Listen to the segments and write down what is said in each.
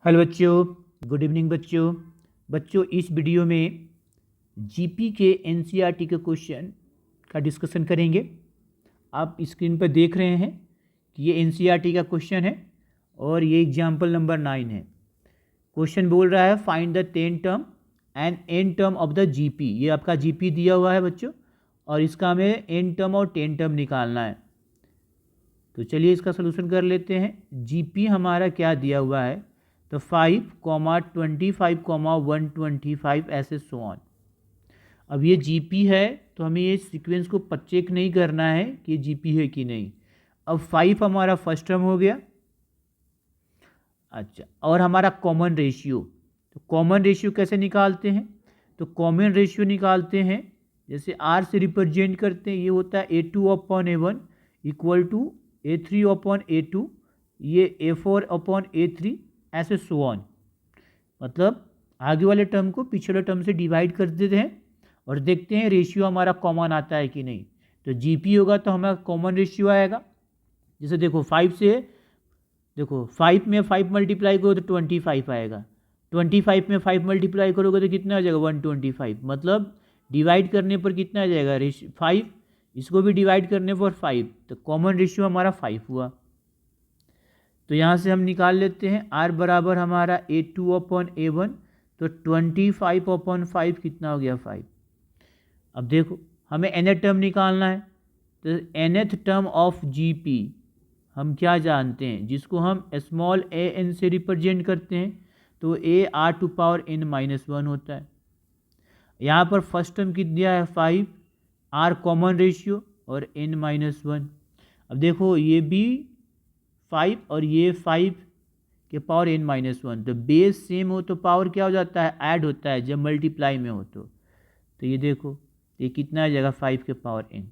Hello बच्चों, good evening बच्चों इस वीडियो में जीपी के एनसीईआरटी के क्वेश्चन का डिस्कशन करेंगे। आप स्क्रीन पर देख रहे हैं कि ये एनसीईआरटी का क्वेश्चन है और ये एग्जाम्पल नंबर 9 है। क्वेश्चन बोल रहा है find the 10 term and N term of the GP. ये आपका जीपी दिया हुआ है बच्चों और इसका हमें एन टर्म और 10 टर्म निकालना है। तो चलिए इसका सोल्यूशन कर लेते हैं। जीपी हमारा क्या दिया हुआ है, तो 5,25,125 ऐसे सो ऑन। अब ये जीपी है तो हमें ये सीक्वेंस को चेक नहीं करना है कि ये जीपी है कि नहीं। अब 5 हमारा फर्स्ट टर्म हो गया। अच्छा, और हमारा कॉमन रेशियो, तो कॉमन रेशियो कैसे निकालते हैं, तो कॉमन रेशियो निकालते हैं जैसे आर से रिप्रेजेंट करते हैं। ये होता है A2/A1 इक्वल टू A3/A2, ये A4/A3 ऐसे सो ऑन। मतलब आगे वाले टर्म को पिछले टर्म से डिवाइड कर देते हैं और देखते हैं रेशियो हमारा कॉमन आता है कि नहीं। तो जीपी होगा तो हमारा कॉमन रेशियो आएगा। जैसे देखो 5 से, देखो 5 में 5 मल्टीप्लाई करो तो 25 आएगा। 25 में 5 मल्टीप्लाई करोगे तो कितना आ जाएगा 125। मतलब डिवाइड करने पर कितना आ जाएगा 5, इसको भी डिवाइड करने पर 5, तो कॉमन रेशियो हमारा 5 हुआ। तो यहाँ से हम निकाल लेते हैं R बराबर हमारा A2/A1, तो 25/5 कितना हो गया 5। अब देखो हमें nth टर्म निकालना है, तो nth टर्म ऑफ GP हम क्या जानते हैं, जिसको हम स्मॉल an से रिप्रेजेंट करते हैं, तो AR⁴ होता है। यहाँ पर फर्स्ट टर्म कितना दिया है 5, R कॉमन रेशियो और n-1। अब देखो ये भी 5 और ये 5 के पावर n-1, तो बेस सेम हो तो पावर क्या हो जाता है, ऐड होता है जब मल्टीप्लाई में हो। तो ये देखो ये कितना आ जाएगा 5 के पावर n।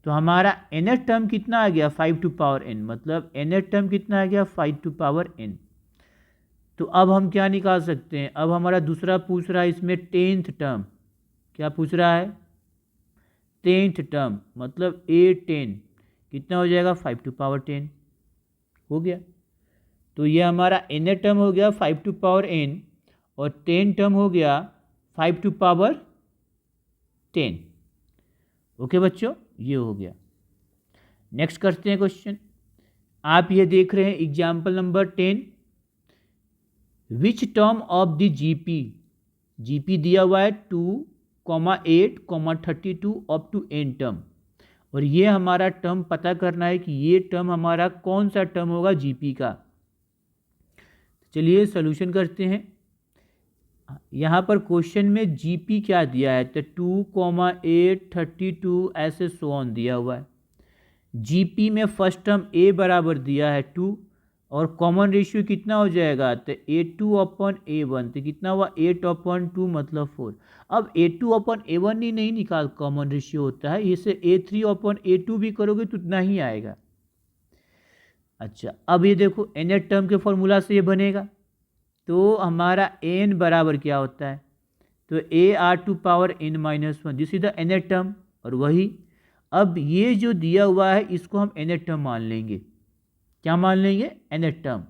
तो हमारा nth टर्म कितना आ गया 5 टू पावर n, मतलब nth टर्म कितना आ गया 5 टू पावर n। तो अब हम क्या निकाल सकते हैं, अब हमारा दूसरा पूछ रहा है इसमें 10th टर्म। क्या पूछ रहा है 10th टर्म, मतलब A10 कितना हो जाएगा 5 टू पावर 10 हो गया। तो ये हमारा n टर्म हो गया 5 टू पावर n और 10 टर्म हो गया 5 टू पावर 10। ओके बच्चों, ये हो गया। नेक्स्ट करते हैं क्वेश्चन। आप ये देख रहे हैं example number 10। Which term of the GP दिया हुआ है 2,8,32 अप टू n टर्म, और ये हमारा टर्म पता करना है कि ये टर्म हमारा कौन सा टर्म होगा जीपी का। चलिए सॉल्यूशन करते हैं। यहाँ पर क्वेश्चन में जीपी क्या दिया है, तो 2,8,32 ऐसे सो ऑन दिया हुआ है। जीपी में फर्स्ट टर्म a बराबर दिया है 2 और कॉमन रेशियो कितना हो जाएगा, तो A2/A1, तो कितना हुआ 8/2 मतलब 4। अब A2/A1 ही नहीं निकाल कॉमन रेशियो होता है, इसे A3/A2 भी करोगे तो उतना ही आएगा। अच्छा, अब ये देखो nth टर्म के फॉर्मूला से ये बनेगा, तो हमारा n बराबर क्या होता है, तो AR⁴n-1, this is the nth term. और वही अब ये जो दिया हुआ है इसको हम nth टर्म मान लेंगे। क्या मान लेंगे, nth टर्म।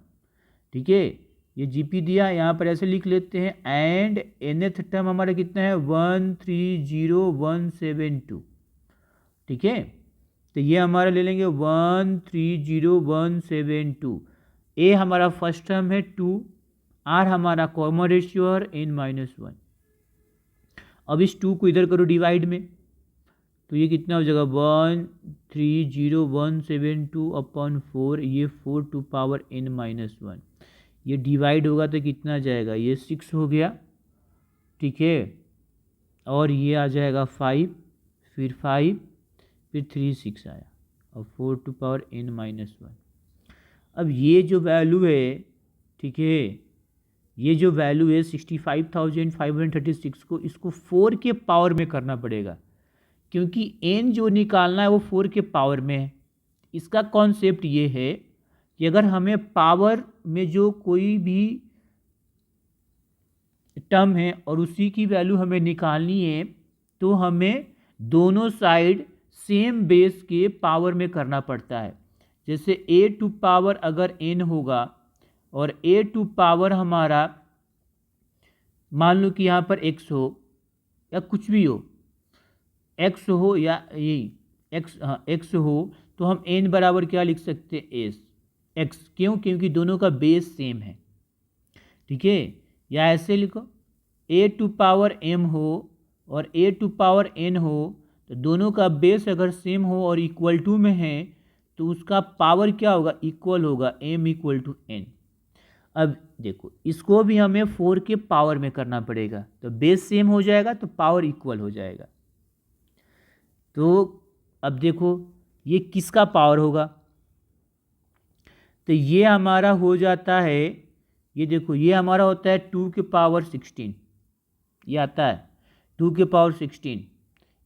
ठीक है, ये जीपी दिया यहाँ पर ऐसे लिख लेते हैं, एंड nth टर्म हमारा कितना है 130,172। ठीक है, तो ये हमारा ले लेंगे 130,172। ए हमारा फर्स्ट टर्म है 2, आर हमारा कॉमन रेशियो और n-1। अब इस 2 को इधर करो डिवाइड में, तो ये कितना हो जाएगा 130,172/4, ये 4 टू पावर n-1। ये डिवाइड होगा तो कितना जाएगा, ये 6 हो गया। ठीक है, और ये आ जाएगा 5, फिर 5, फिर 3 6 आया और 4 टू पावर n-1। अब ये जो वैल्यू है, ठीक है, ये जो वैल्यू है 65,536 को, इसको 4 के पावर में करना पड़ेगा, क्योंकि n जो निकालना है वो 4 के पावर में है। इसका कॉन्सेप्ट ये है कि अगर हमें पावर में जो कोई भी टर्म है और उसी की वैल्यू हमें निकालनी है, तो हमें दोनों साइड सेम बेस के पावर में करना पड़ता है। जैसे a टू पावर अगर n होगा और ए टू पावर हमारा मान लो कि यहाँ पर एक्स हो या कुछ भी हो, एक्स हो या यही एक्स, हाँ एक्स हो, तो हम एन बराबर क्या लिख सकते हैं, एस एक्स। क्यों? क्योंकि दोनों का बेस सेम है, ठीक है। या ऐसे लिखो, ए टू पावर एम हो और ए टू पावर एन हो, तो दोनों का बेस अगर सेम हो और इक्वल टू में है तो उसका पावर क्या होगा, इक्वल होगा, एम इक्वल टू एन। अब देखो इसको भी हमें 4 के पावर में करना पड़ेगा, तो बेस सेम हो जाएगा तो पावर इक्वल हो जाएगा। तो अब देखो ये किसका पावर होगा, तो ये हमारा हो जाता है, ये देखो ये हमारा होता है 2 के पावर 16, ये आता है 2 के पावर 16।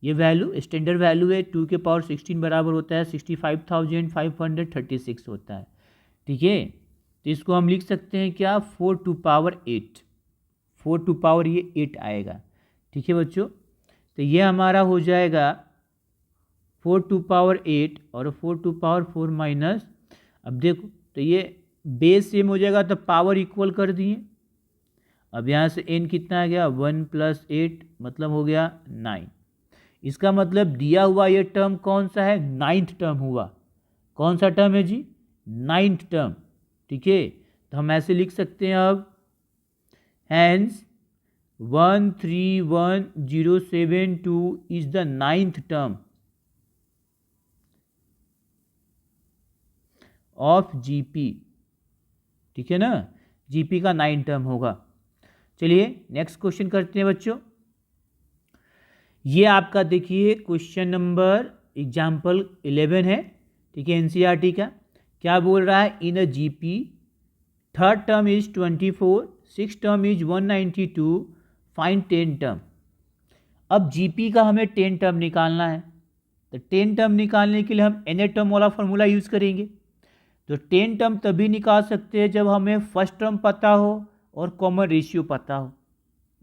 ये वैल्यू स्टैंडर्ड वैल्यू है, 2 के पावर 16 बराबर होता है 65,536 होता है, ठीक है। तो इसको हम लिख सकते हैं क्या, 4 टू पावर 8, 4 टू पावर ये 8 आएगा, ठीक है बच्चों। तो ये हमारा हो जाएगा 4 टू पावर 8 और 4 टू पावर 4 माइनस, अब देखो तो ये बेस सेम हो जाएगा तो पावर इक्वल कर दिए। अब यहाँ से n कितना आ गया, 1 + 8 मतलब हो गया 9। इसका मतलब दिया हुआ ये टर्म कौन सा है, 9th टर्म हुआ। कौन सा टर्म है जी, 9th टर्म, ठीक है। तो हम ऐसे लिख सकते हैं अब, hence 131,072 is the 9th term of GP, ठीक है ना, जीपी का 9 टर्म होगा। चलिए नेक्स्ट क्वेश्चन करते हैं बच्चों। ये आपका देखिए क्वेश्चन नंबर एग्जाम्पल 11 है, ठीक है, एनसीईआरटी का। क्या बोल रहा है, in a GP 3rd term is 24, 6th term is 192, find 10 term. अब जीपी का हमें 10 टर्म निकालना है, तो 10 टर्म निकालने के लिए हम एन टर्म वाला फॉर्मूला यूज़ करेंगे। तो 10 टर्म तभी निकाल सकते हैं जब हमें फर्स्ट टर्म पता हो और कॉमन रेशियो पता हो।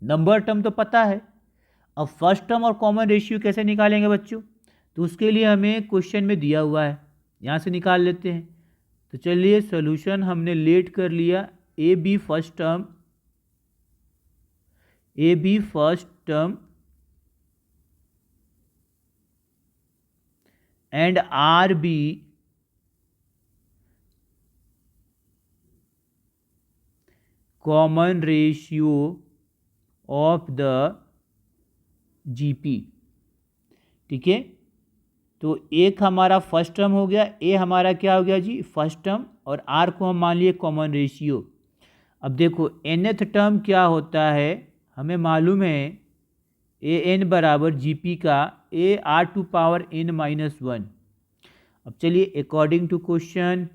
नंबर टर्म तो पता है, अब फर्स्ट टर्म और कॉमन रेशियो कैसे निकालेंगे बच्चों, तो उसके लिए हमें क्वेश्चन में दिया हुआ है, यहाँ से निकाल लेते हैं। तो चलिए सॉल्यूशन हमने लेट कर लिया, a be first term, a be first term and R be common ratio of the GP, ठीक है। तो एक हमारा फर्स्ट टर्म हो गया, ए हमारा क्या हो गया जी, फर्स्ट टर्म, और आर को हम मान लिए कॉमन रेशियो। अब देखो nth टर्म क्या होता है, हमें मालूम है ए एन बराबर जीपी का A R to power n - 1। अब चलिए अकॉर्डिंग टू क्वेश्चन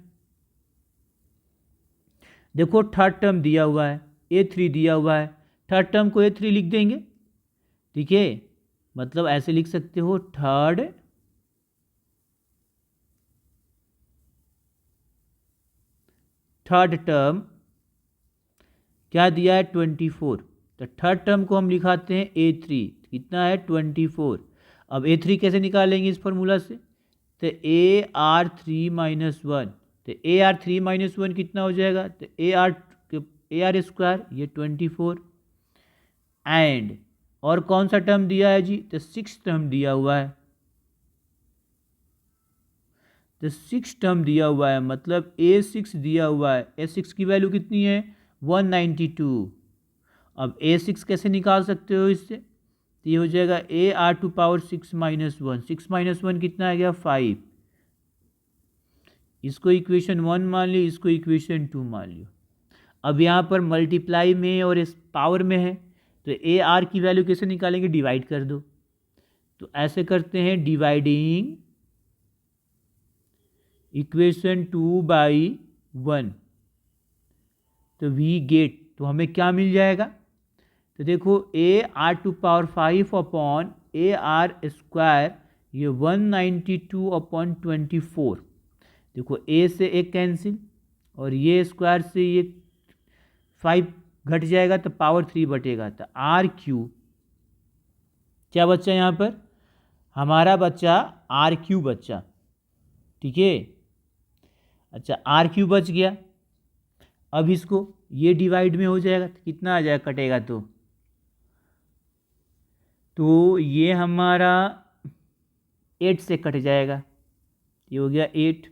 देखो 3rd टर्म दिया हुआ है, A3 दिया हुआ है, 3rd टर्म को A3 लिख देंगे, ठीक है। मतलब ऐसे लिख सकते हो, थर्ड टर्म क्या दिया है, 24, तो 3rd टर्म को हम लिखाते हैं A3, कितना है 24। अब A3 कैसे निकालेंगे इस फॉर्मूला से, तो AR3 - 1, तो AR3 - 1 कितना हो जाएगा, तो AR स्क्वायर ये 24, एंड और कौन सा टर्म दिया है जी, तो 6th टर्म दिया हुआ है, तो 6th टर्म दिया हुआ है, मतलब A6 दिया हुआ है। A6 की वैल्यू कितनी है, 192। अब A6 कैसे निकाल सकते हो इससे, तो ये हो जाएगा AR टू पावर 6 - 1, 6 - 1 कितना आ गया, 5। इसको इक्वेशन 1 मान लियो, इसको इक्वेशन 2 मान लियो। अब यहाँ पर मल्टीप्लाई में और इस पावर में है, तो AR की वैल्यू कैसे निकालेंगे, डिवाइड कर दो। तो ऐसे करते हैं, डिवाइडिंग इक्वेशन 2 बाई 1, तो वी गेट, तो हमें क्या मिल जाएगा, तो देखो AR to power 5 upon AR square, ये 192/24। देखो A से एक कैंसिल और ये स्क्वायर से ये 5 घट जाएगा तो पावर 3 बटेगा, तो RQ क्या बच्चा यहाँ पर, हमारा बच्चा RQ बच्चा, ठीक है। अच्छा RQ बच गया। अब इसको ये डिवाइड में हो जाएगा तो कितना आ जाएगा कटेगा तो ये हमारा 8 से कट जाएगा, ये हो गया 8।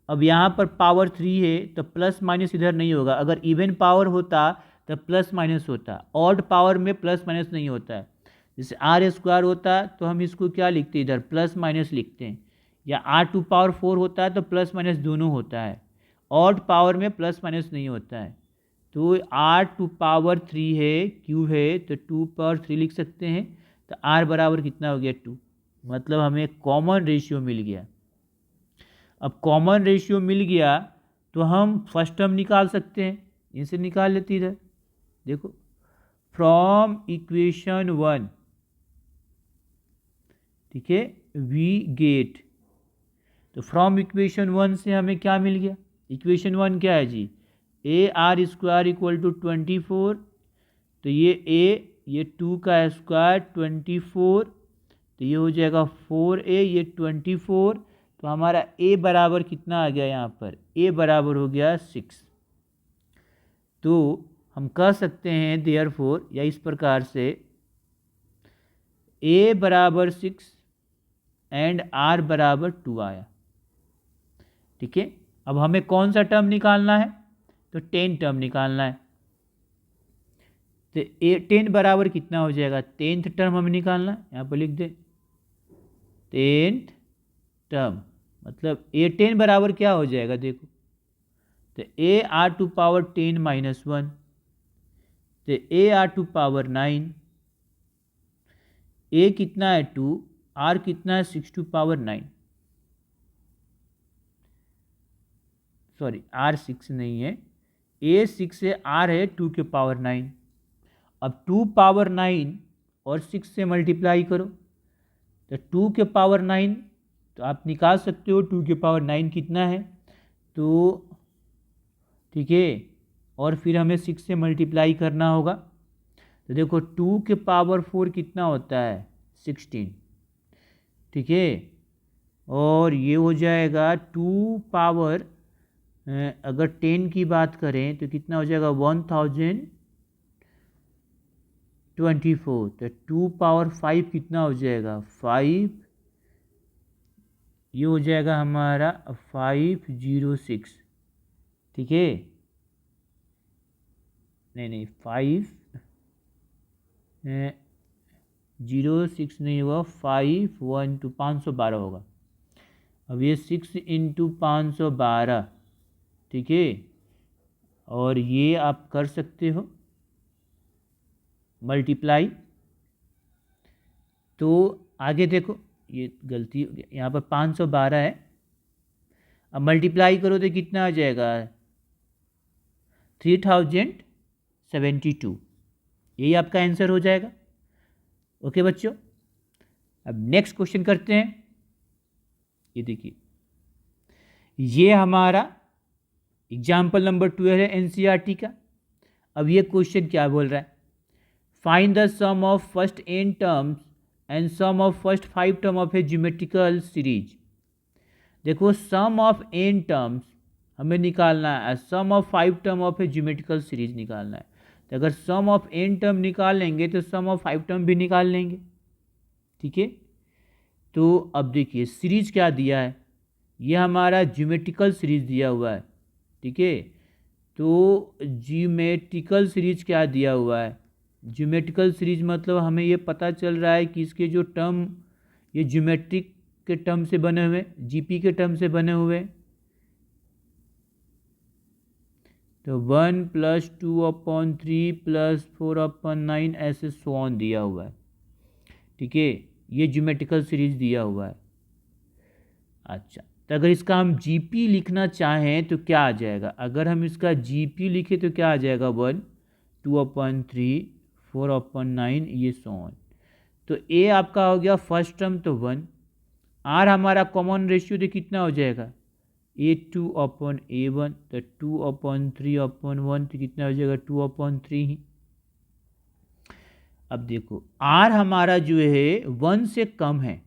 अब यहाँ पर पावर 3 है तो प्लस माइनस इधर नहीं होगा, अगर इवन पावर होता तो प्लस माइनस होता, ऑड पावर में प्लस माइनस नहीं होता है। जैसे आर स्क्वायर होता तो हम इसको क्या लिखते हैं, इधर प्लस माइनस लिखते हैं, या आर टू पावर 4 होता है तो प्लस माइनस दोनों होता है, ऑड पावर में प्लस माइनस नहीं होता है। तो आर टू पावर 3 है, क्यूब है तो 2 पावर 3 लिख सकते हैं, तो आर बराबर कितना हो गया 2, मतलब हमें कॉमन रेशियो मिल गया। अब कॉमन रेशियो मिल गया तो हम फर्स्ट टर्म निकाल सकते हैं, इनसे निकाल लेते इधर, देखो फ्रॉम इक्वेशन 1, ठीक है, वी गेट, तो फ्रॉम इक्वेशन 1 से हमें क्या मिल गया, इक्वेशन 1 क्या है जी, a r square equal to 24, तो ये 2 का स्क्वायर 24, तो ये हो जाएगा 4a, ये 24, तो हमारा a बराबर कितना आ गया, यहाँ पर a बराबर हो गया 6। तो हम कह सकते हैं देयरफॉर, या इस प्रकार से a बराबर 6 एंड r बराबर 2 आया, ठीक है। अब हमें कौन सा टर्म निकालना है, तो 10 टर्म निकालना है, तो 10 बराबर कितना हो जाएगा, 10th टर्म हमें निकालना है, यहाँ पर लिख दे 10th टर्म, मतलब ए 10 बराबर क्या हो जाएगा, देखो तो A R to power 10 minus 1, तो A R to power 9, A कितना है 2, आर कितना है 6 टू पावर 9, सॉरी आर 6 नहीं है, ए 6 है, आर है 2 के पावर 9। अब 2 पावर 9 और 6 से मल्टीप्लाई करो तो 2 के पावर 9, तो आप निकाल सकते हो 2 के पावर 9 कितना है, तो ठीक है, और फिर हमें 6 से मल्टीप्लाई करना होगा, तो देखो 2 के पावर 4 कितना होता है 16, ठीक है, और ये हो जाएगा 2 पावर, अगर 10 की बात करें तो कितना हो जाएगा 1024, तो 2 पावर 5 कितना हो जाएगा 5, ये हो जाएगा हमारा 506, ठीक है, नहीं 506 नहीं होगा, 512 512 होगा। अब ये 6 इंटू 512, ठीक है, और ये आप कर सकते हो मल्टीप्लाई, तो आगे देखो ये गलती हो गया, यहाँ पर 512 है, अब मल्टीप्लाई करो तो कितना आ जाएगा 3072, यही आपका आंसर हो जाएगा। ओके बच्चों, अब नेक्स्ट क्वेश्चन करते हैं, ये देखिए, ये हमारा एग्जाम्पल नंबर 12 है एनसीईआरटी का। अब ये क्वेश्चन क्या बोल रहा है, find the sum of first n terms and sum of first 5 term of a geometrical series. देखो सम ऑफ n टर्म्स हमें निकालना है, sum of 5 term of a geometrical series निकालना है, तो अगर सम ऑफ n टर्म निकाल लेंगे तो सम ऑफ 5 टर्म भी निकाल लेंगे, ठीक है। तो अब देखिए सीरीज क्या दिया है, ये हमारा ज्योमेट्रिकल सीरीज दिया हुआ है, ठीक है, तो ज्योमेट्रिकल सीरीज क्या दिया हुआ है, ज्योमेट्रिकल सीरीज मतलब हमें ये पता चल रहा है कि इसके जो टर्म ये ज्योमेट्रिक के टर्म से बने हुए, जीपी के टर्म से बने हुए, तो 1 + 2/3 + 4/9 ऐसे सो ऑन दिया हुआ है, ठीक है, ये ज्योमेट्रिकल सीरीज दिया हुआ है। अच्छा, तो अगर इसका हम जीपी लिखना चाहें तो क्या आ जाएगा, अगर हम इसका जीपी लिखें तो क्या आ जाएगा 1 2/3 4/9 ये सो ऑन। तो ए आपका हो गया फर्स्ट टर्म तो 1, आर हमारा कॉमन रेशियो तो कितना हो जाएगा A2/A1, तो 2/3/1 तो कितना हो जाएगा 2/3 ही। अब देखो आर हमारा जो है 1 से कम है,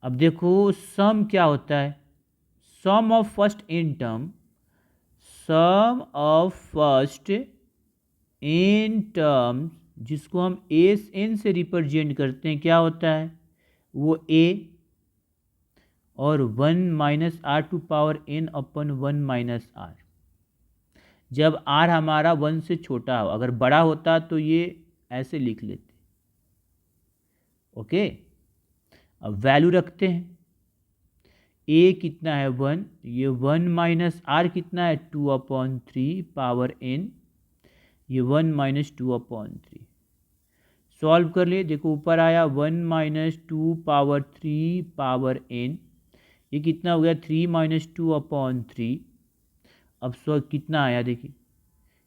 अब देखो सम क्या होता है, sum of first n term, sum of first N terms, जिसको हम एस एन से रिप्रेजेंट करते हैं, क्या होता है वो ए, और 1 minus R to power N अपन 1 माइनस आर। जब आर हमारा 1 से छोटा हो, अगर बड़ा होता तो ये ऐसे लिख लेते। ओके, अब वैल्यू रखते हैं। ए कितना है 1, ये 1 माइनस आर कितना है 2/3 पावर एन, ये 1 माइनस 2/3। सॉल्व कर लिए, देखो ऊपर आया 1 माइनस 2 पावर 3 पावर एन, ये कितना हो गया 3 माइनस 2/3। अब कितना आया देखिए,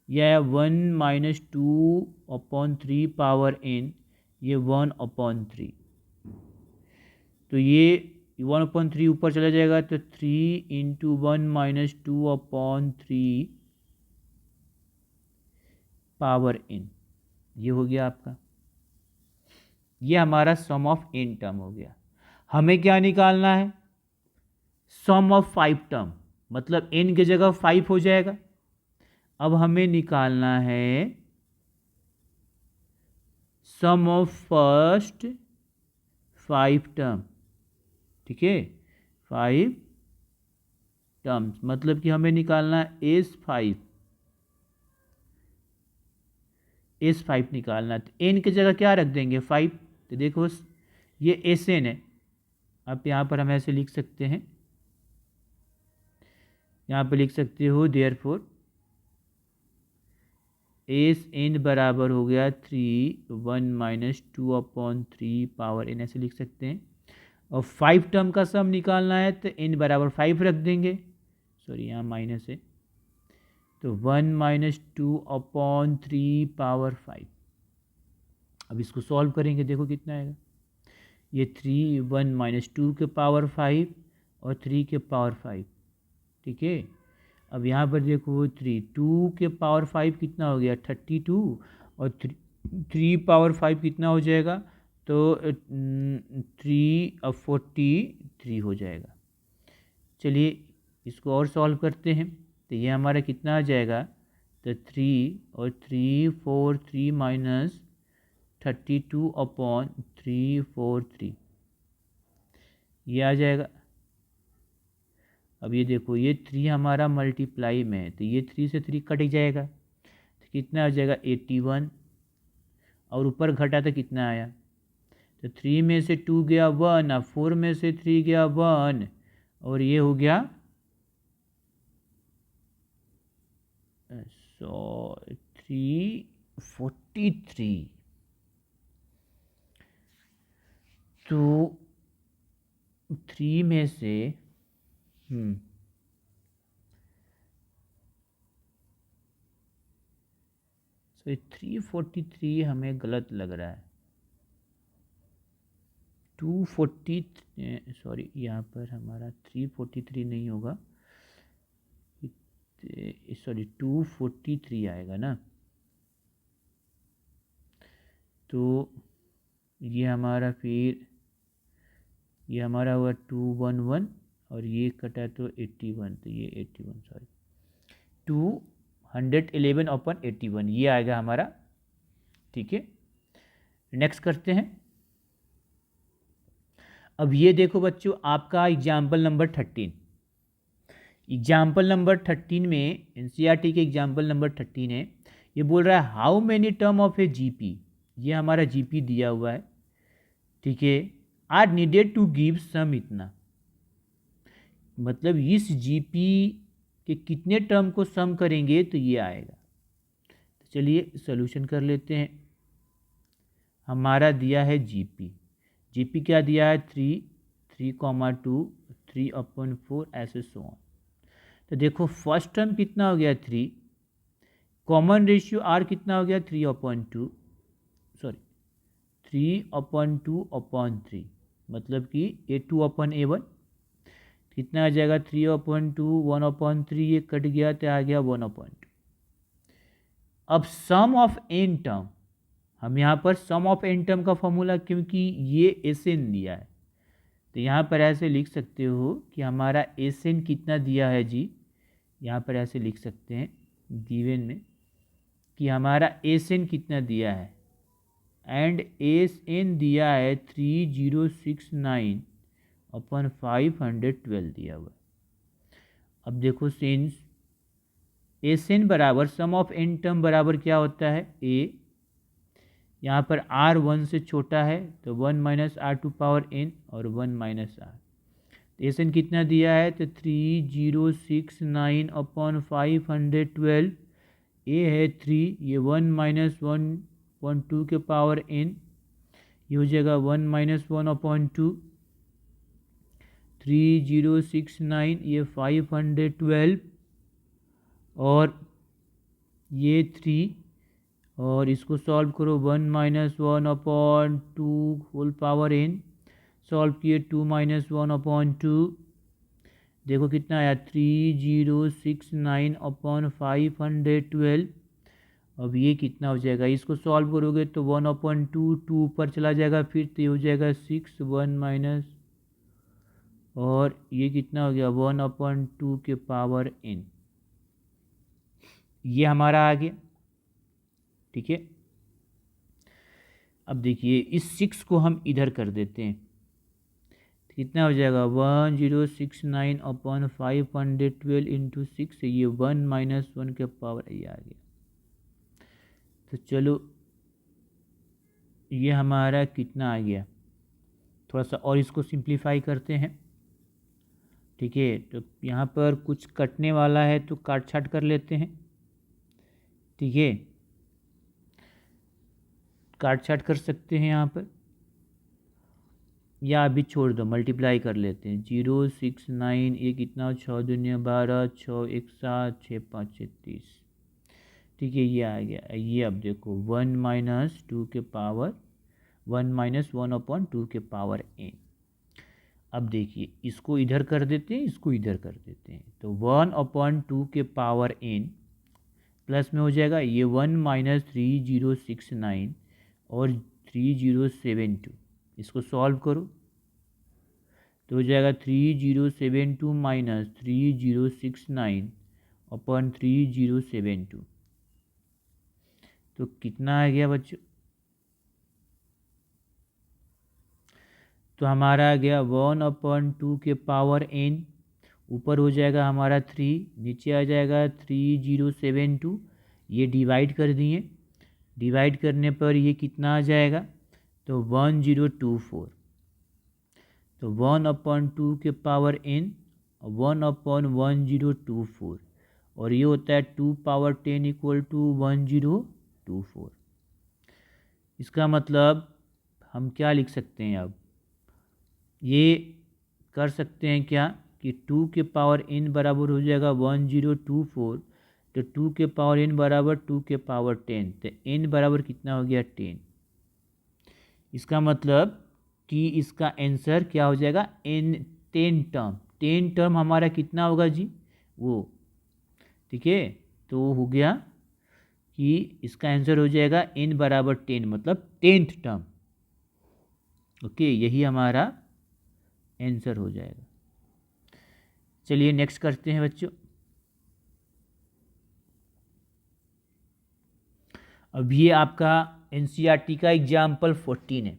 यह आया 1 माइनस 2/3 पावर एन, ये 1/3। तो ये 1/3 ऊपर चला जाएगा, तो 3 इंटू 1 माइनस 2/3 पावर एन, ये हो गया आपका। ये हमारा सम ऑफ एन टर्म हो गया। हमें क्या निकालना है, सम ऑफ 5 टर्म, मतलब एन की जगह 5 हो जाएगा। अब हमें निकालना है सम ऑफ फर्स्ट 5 टर्म, ठीक है, 5 टर्म्स, मतलब कि हमें निकालना है S5 निकालना है। तो एन की जगह क्या रख देंगे 5, तो देखो ये एस एन है। अब यहाँ पर हम ऐसे लिख सकते हैं, यहाँ पर लिख सकते हो देयरफॉर एस एन बराबर हो गया 3 1 माइनस 2/3 पावर एन, ऐसे लिख सकते हैं। और 5 टर्म का सम निकालना है तो एन बराबर 5 रख देंगे, सॉरी यहाँ माइनस है, तो 1 माइनस 2/3 पावर 5। अब इसको सॉल्व करेंगे, देखो कितना आएगा, ये 3 1 माइनस 2 के पावर 5 और 3 के पावर 5, ठीक है। अब यहाँ पर देखो 2 के पावर 5 कितना हो गया 32, और 3 पावर 5 कितना हो जाएगा, तो 3/43 हो जाएगा। चलिए इसको और सॉल्व करते हैं, तो ये हमारा कितना आ जाएगा, तो 3 और 3 4 3 माइनस 32/343, ये आ जाएगा। अब ये देखो ये 3 हमारा मल्टीप्लाई में है, तो ये 3 से 3 कट जाएगा, तो कितना आ जाएगा 81, और ऊपर घटा तो कितना आया, तो 3 में से 2 गया 1, अब 4 में से 3 गया 1, और ये हो गया 343। तो 3 में से सो 343 हमें गलत लग रहा है, 240, सॉरी यहाँ पर हमारा 343 नहीं होगा, सॉरी 243 आएगा ना। तो ये हमारा फिर ये हमारा हुआ 211, और ये कटा तो 81, तो ये 81 सॉरी 211/81, ये आएगा हमारा, ठीक है। नेक्स्ट करते हैं। अब ये देखो बच्चों, आपका एग्जाम्पल नंबर 13, एग्जाम्पल नंबर 13 में एनसीईआरटी के एग्जाम्पल नंबर 13 है। ये बोल रहा है how many term of a GP, ये हमारा जीपी दिया हुआ है, ठीक है, are needed to give sum इतना, मतलब इस जीपी के कितने टर्म को सम करेंगे तो ये आएगा। तो चलिए सॉल्यूशन कर लेते हैं। हमारा दिया है जीपी, जीपी क्या दिया है 3 3,2 3/4 ऐसे सो ऑन। तो देखो फर्स्ट टर्म कितना हो गया 3, कॉमन रेशियो आर कितना हो गया 3/2, सॉरी 3/2/3, मतलब कि A2/A1 कितना आ जाएगा 3/2 1/3, ये कट गया तो आ गया 1/2। अब सम ऑफ एन टर्म, हम यहाँ पर सम ऑफ एन टर्म का फॉर्मूला, क्योंकि ये एस एन दिया है तो यहाँ पर ऐसे लिख सकते हो कि हमारा एस एन कितना दिया है जी, यहाँ पर ऐसे लिख सकते हैं गिवन में कि हमारा एस एन कितना दिया है, एंड एस एन दिया है 3069 अपन 512 दिया हुआ। अब देखो सिंस एस एन बराबर सम ऑफ एन टर्म बराबर क्या होता है ए, यहाँ पर आर 1 से छोटा है तो 1 minus R to power N और 1 माइनस आर। एस एन कितना दिया है तो 3069 अपॉन 512, ए है 3, ये 1 माइनस 1.2 के पावर एन, ये हो जाएगा 1 माइनस 1/2, 3069 ये 512 और ये 3, और इसको सॉल्व करो 1 minus 1/2 whole power N, solve किए 2 माइनस 1/2, देखो कितना आया 3069 अपॉन 512। अब ये कितना हो जाएगा, इसको सॉल्व करोगे तो 1/2, 2 ऊपर चला जाएगा फिर तो ये हो जाएगा 6, 1 माइनस, और ये कितना हो गया 1/2 के पावर एन, ये हमारा आ गया। ठीक है, अब देखिए इस 6 को हम इधर कर देते हैं, कितना हो जाएगा 1069 अपॉन 512 इंटू 6, ये 1 माइनस 1 के पावर ये आ गया। तो चलो ये हमारा कितना आ गया, थोड़ा सा और इसको सिंप्लीफाई करते हैं। ठीक है, तो यहाँ पर कुछ कटने वाला है तो काट छाट कर लेते हैं। ठीक है, काट छाट कर सकते हैं यहाँ पर, या अभी छोड़ दो मल्टीप्लाई कर लेते हैं। 069 ये कितना 6 दूनी 12, 6 1 7, 6 5 36। ठीक है, ये आ गया। ये अब देखो 1 माइनस 2 के पावर 1 माइनस 1/2 के पावर एन। अब देखिए इसको इधर कर देते हैं, इसको इधर कर देते हैं, तो 1/2 के पावर एन प्लस में हो जाएगा ये 1 माइनस 3069 और 3072, इसको सॉल्व करो तो हो जाएगा 3072 माइनस 3069 अपॉन 3072, तो कितना आ गया बच्चों, तो हमारा आ गया 1/2 के पावर एन, ऊपर हो जाएगा हमारा 3, नीचे आ जाएगा 3072, ये डिवाइड कर दिए, डिवाइड करने पर ये कितना आ जाएगा तो 1024, तो 1/2 के पावर एन 1/1024, और ये होता है 2 पावर 10 इक्वल टू 1024। इसका मतलब हम क्या लिख सकते हैं, अब ये कर सकते हैं क्या कि 2 के पावर n बराबर हो जाएगा 1024, तो 2 के पावर n बराबर 2 के पावर 10, तो n बराबर कितना हो गया 10। इसका मतलब कि इसका आंसर क्या हो जाएगा n 10 टर्म, 10 टर्म हमारा कितना होगा जी वो। ठीक है, तो हो गया कि इसका आंसर हो जाएगा n बराबर 10, मतलब 10th टर्म। ओके, यही हमारा आंसर हो जाएगा। चलिए नेक्स्ट करते हैं बच्चों। अब ये आपका एनसीईआरटी का एग्जाम्पल 14 है।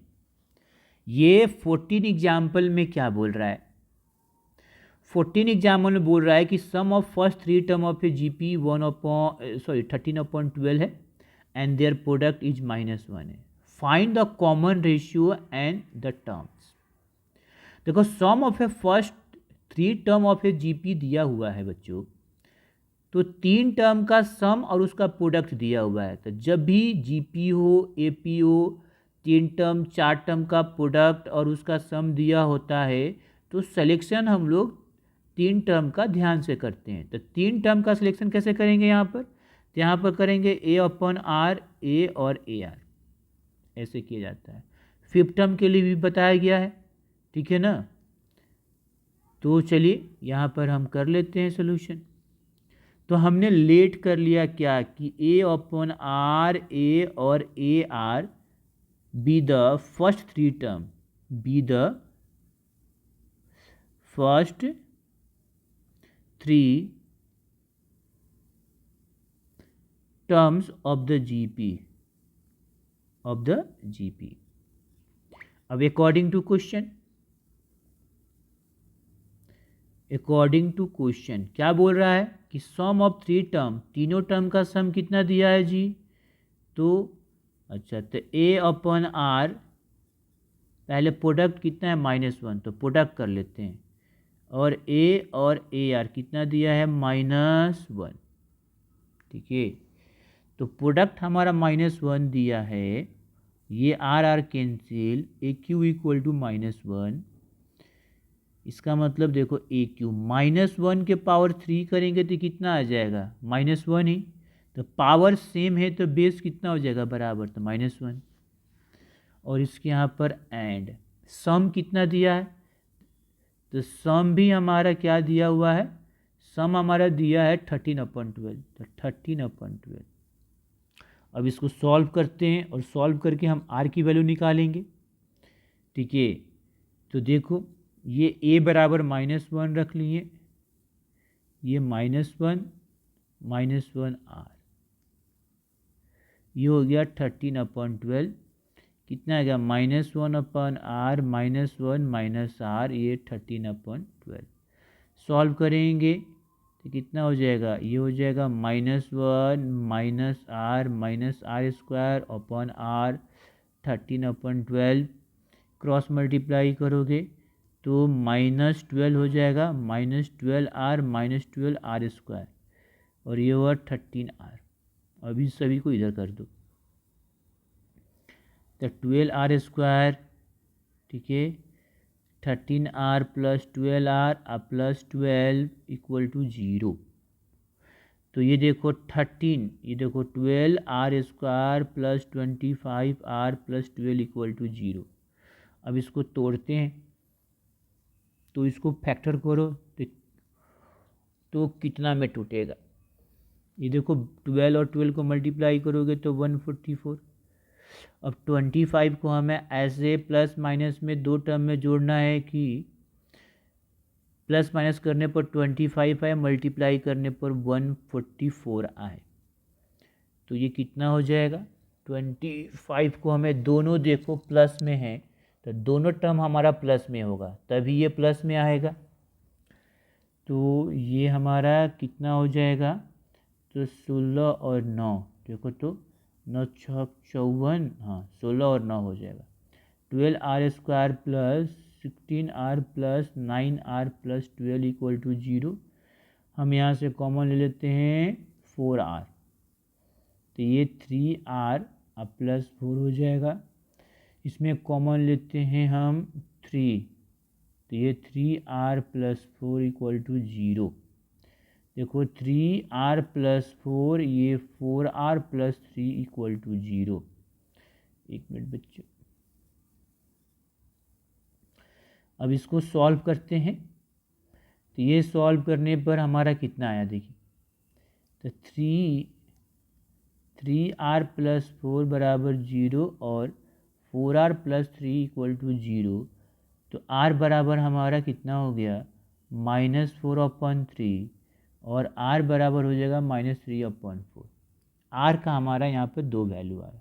ये 14 एग्जाम्पल में क्या बोल रहा है, 14 एग्जाम्पल में बोल रहा है कि sum of first 3 term of a GP 13/12 है एंड देयर प्रोडक्ट इज -1 है। Find the common ratio and the terms. देखो sum of a first 3 term of a GP दिया हुआ है बच्चों, तो 3 टर्म का सम और उसका प्रोडक्ट दिया हुआ है। तो जब भी जीपी हो एपी हो, 3 टर्म 4 टर्म का प्रोडक्ट और उसका सम दिया होता है, तो सिलेक्शन हम लोग 3 टर्म का ध्यान से करते हैं। तो 3 टर्म का सिलेक्शन कैसे करेंगे यहाँ पर, तो यहाँ पर करेंगे A/R, ए और AR, ऐसे किया जाता है। 5th टर्म के लिए भी बताया गया है, ठीक है ना। तो चलिए यहाँ पर हम कर लेते हैं सोल्यूशन। तो हमने लेट कर लिया क्या कि A/R, A और AR be the first 3 term, be the first 3 terms of the GP अब अकॉर्डिंग टू क्वेश्चन क्या बोल रहा है कि सम ऑफ 3 टर्म, तीनों टर्म का सम कितना दिया है जी? तो अच्छा, तो A/R पहले प्रोडक्ट कितना है -1, तो प्रोडक्ट कर लेते हैं। और A और AR कितना दिया है? -1। ठीक है, तो प्रोडक्ट हमारा -1 दिया है, ये R cancel, AQ equal to -1। इसका मतलब देखो AQ -1 के पावर 3 करेंगे तो कितना आ जाएगा? -1 ही। तो पावर सेम है तो बेस कितना हो जाएगा? बराबर, तो -1। और इसके यहाँ पर एंड सम कितना दिया है? तो सम भी हमारा क्या दिया हुआ है? सम हमारा दिया है 13/12, तो 13/12। अब इसको सॉल्व करते हैं और सॉल्व करके हम R की वैल्यू निकालेंगे। ठीक है, तो देखो ये A बराबर -1 रख लिए, ये -1 R, ये हो गया 13/12। कितना आ गया? -1/R -1 -R, ये 13/12। सॉल्व करेंगे तो कितना हो जाएगा? ये हो जाएगा -1 -R -R² R 13/12। Cross multiply करोगे तो -12 हो जाएगा, -12R -12R², और ये हुआ 13R। अभी सभी को इधर कर दो, तो 12R²। ठीक है, 13R + 12R + 12 = 0। तो ये देखो 13, ये देखो 12R² + 25R + 12 = 0। अब इसको तोड़ते हैं, तो इसको फैक्टर करो तो कितना में टूटेगा? ये देखो 12 और 12 को मल्टीप्लाई करोगे तो 144। अब 25 को हमें ऐसे प्लस माइनस में दो टर्म में जोड़ना है कि प्लस माइनस करने पर 25 आए, मल्टीप्लाई करने पर 144 आए। तो ये कितना हो जाएगा? 25 को हमें दोनों देखो प्लस में है, तो दोनों टर्म हमारा प्लस में होगा, तभी ये प्लस में आएगा। तो ये हमारा कितना हो जाएगा? तो 16 और 9, देखो तो 9 6 54, हाँ 16 और 9 हो जाएगा। 12R² + 16R + 9R + 12 = 0। हम यहाँ से कॉमन ले लेते हैं 4R, तो ये 3R अब +4 हो जाएगा। इसमें कॉमन लेते हैं हम 3, तो ये 3R + 4 = 0। देखो 3R + 4, ये 4R + 3 = 0। एक मिनट बच्चों, अब इसको सॉल्व करते हैं। तो ये सॉल्व करने पर हमारा कितना आया देखिए, तो 3R + 4 बराबर 0 और 4R + 3 = 0। तो R बराबर हमारा कितना हो गया? -4/3, और R बराबर हो जाएगा -3/4। R का हमारा यहाँ पर 2 वैल्यू आया।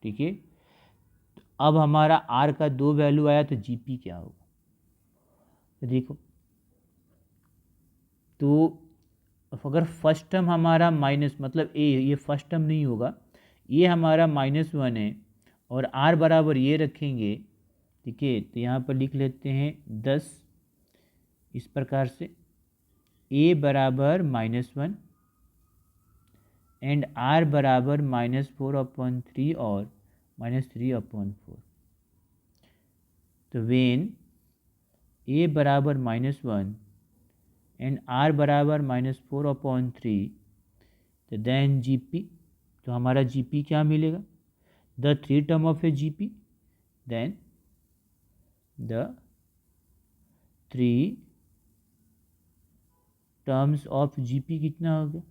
ठीक है, तो अब हमारा R का 2 वैल्यू आया, तो GP क्या होगा? तो देखो, तो अगर फर्स्ट टर्म हमारा माइनस, मतलब A, ये फर्स्ट टर्म नहीं होगा, ये हमारा -1 है, और R बराबर ये रखेंगे। ठीक है, तो यहाँ पर लिख लेते हैं 10 इस प्रकार से, A बराबर -1 एंड R बराबर -4/3 और -3/4। तो वेन A बराबर -1 एंड R बराबर -4/3, तो देन GP, तो हमारा GP क्या मिलेगा? The 3 term of a GP, then the 3 terms of GP कितना हो गया?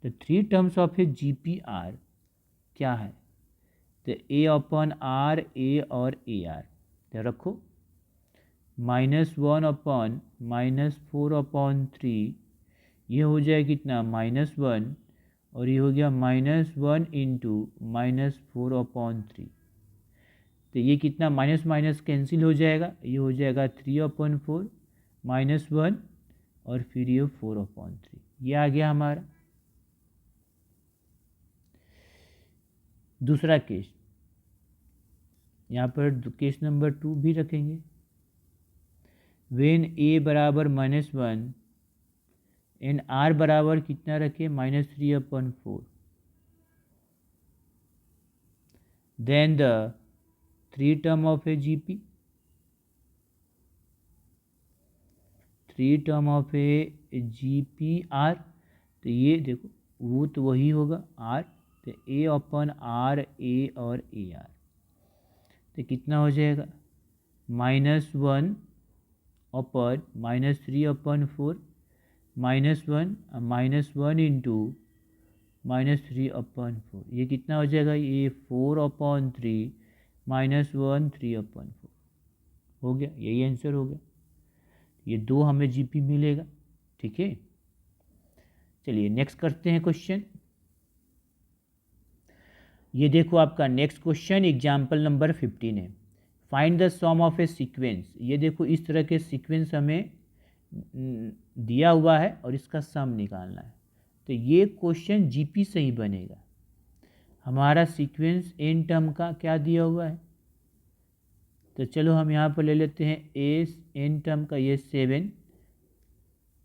तो 3 terms of a GP are क्या है? तो A/R, A और AR, तो रखो -1/-4/3, ये हो जाए कितना? -1, और ये हो गया -1 इंटू -4/3। तो ये कितना माइनस माइनस कैंसिल हो जाएगा, ये हो जाएगा 3/4 -1 और फिर ये 4/3, ये आ गया हमारा। दूसरा केस, यहाँ पर केस नंबर 2 भी रखेंगे। वेन a बराबर -1 एंड r बराबर कितना रखें -3/4, then the 3 term of a GP, 3 term of a GP are. तो ये देखो वो तो वही होगा आर, तो a/r a और ए आर, तो कितना हो जाएगा -1 अपॉन -3/4 -1 इंटू -3/4, ये कितना हो जाएगा, ये 4/3 -1 3/4 हो गया, यही आंसर हो गया। ये 2 हमें जीपी मिलेगा। ठीक है, चलिए नेक्स्ट करते हैं क्वेश्चन। ये देखो आपका नेक्स्ट क्वेश्चन एग्जाम्पल नंबर 15 है। Find the sum of a sequence. ये देखो इस तरह के सीक्वेंस हमें दिया हुआ है और इसका सम निकालना है। तो ये क्वेश्चन जीपी से ही बनेगा। हमारा सीक्वेंस एन टर्म का क्या दिया हुआ है, तो चलो हम यहाँ पर ले लेते हैं ए एन टर्म का ये 7,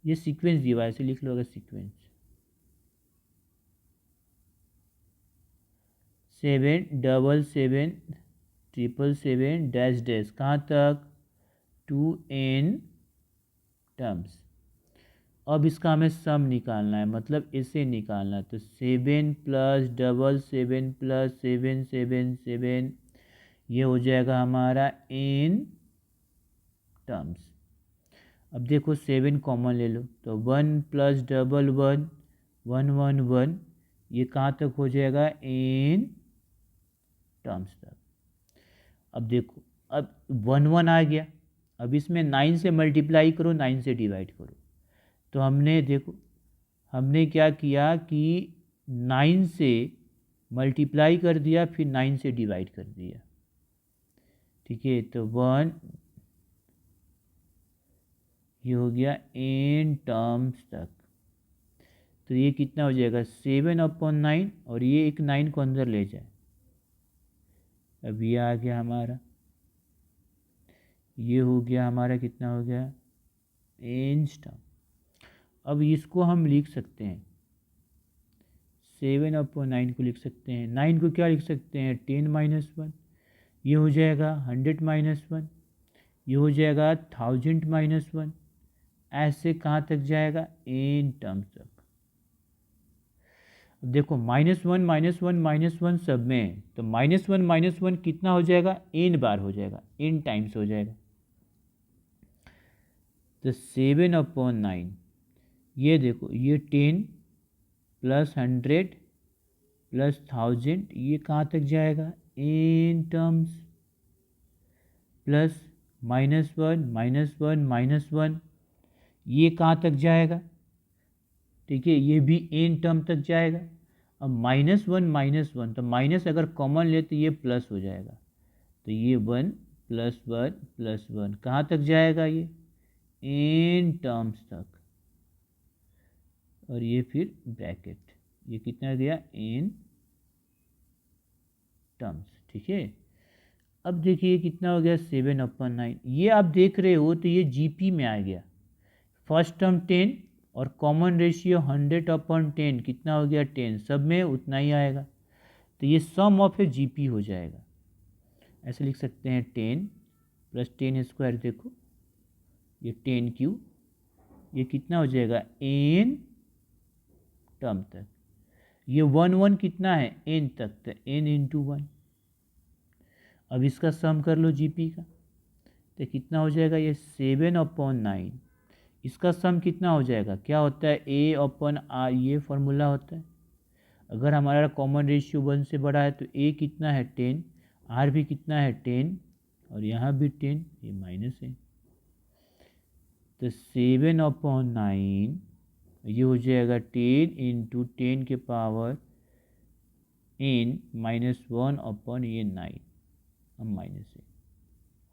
ये सीक्वेंस दिया हुआ है, ऐसे लिख लो अगर सीक्वेंस 7 7 7 7 7 डैश डैश कहाँ तक 2n टर्म्स। अब इसका हमें सम निकालना है, मतलब ऐसे निकालना है। तो 7 + 7 7 + 7 7 7, ये हो जाएगा हमारा n टर्म्स। अब देखो 7 कॉमन ले लो, तो 1 + 1 1 1 1 1, ये कहाँ तक हो जाएगा n टर्म्स तक। अब देखो अब 1 1 आ गया, अब इसमें 9 से मल्टीप्लाई करो, 9 से डिवाइड करो। तो हमने देखो हमने क्या किया कि 9 से मल्टीप्लाई कर दिया, फिर 9 से डिवाइड कर दिया। ठीक है, तो 1, ये हो गया n टर्म्स तक। तो ये कितना हो जाएगा 7/9, और ये एक 9 को अंदर ले जाए। अब ये आ गया हमारा, ये हो गया हमारा कितना हो गया n टर्म। अब इसको हम लिख सकते हैं 7/9 को लिख सकते हैं, 9 को क्या लिख सकते हैं 10 - 1, ये हो जाएगा 100 - 1, ये हो जाएगा 1000 - 1, ऐसे कहाँ तक जाएगा n टर्म्स तक। अब देखो -1 -1 -1 सब में है, तो -1 -1 कितना हो जाएगा n बार हो जाएगा, n टाइम्स हो जाएगा। तो 7/9, ये देखो ये 10 + 100 + 1000, ये कहाँ तक जाएगा n टर्म्स, प्लस -1 -1 -1, ये कहाँ तक जाएगा। ठीक है, ये भी n टर्म तक जाएगा। अब -1 -1, तो माइनस अगर कॉमन ले तो ये प्लस हो जाएगा, तो ये 1 + 1 + 1 कहाँ तक जाएगा ये n टर्म्स तक, और ये फिर ब्रैकेट, ये कितना दिया n टर्म्स। ठीक है, अब देखिए कितना हो गया 7/9, ये आप देख रहे हो तो ये जीपी में आ गया। फर्स्ट टर्म 10 और कॉमन रेशियो 100/10, कितना हो गया 10, सब में उतना ही आएगा। तो ये सम ऑफ ए जीपी हो जाएगा, ऐसे लिख सकते हैं 10 + 10², देखो ये 10³ ये कितना हो जाएगा n टर्म तक। ये 1 1 कितना है n तक, तो n × 1। अब इसका सम कर लो जीपी का, तो कितना हो जाएगा ये 7/9, इसका सम कितना हो जाएगा, क्या होता है a/r, ये फॉर्मूला होता है। अगर हमारा कॉमन रेशियो 1 से बड़ा है तो a कितना है 10, r भी कितना है 10, और यहाँ भी 10, ये माइनस है। तो 7/9 ये हो जाएगा 10 × 10⁻⁻⁴ अब -1 ये 9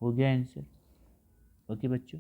हो गया आंसर। ओके बच्चों।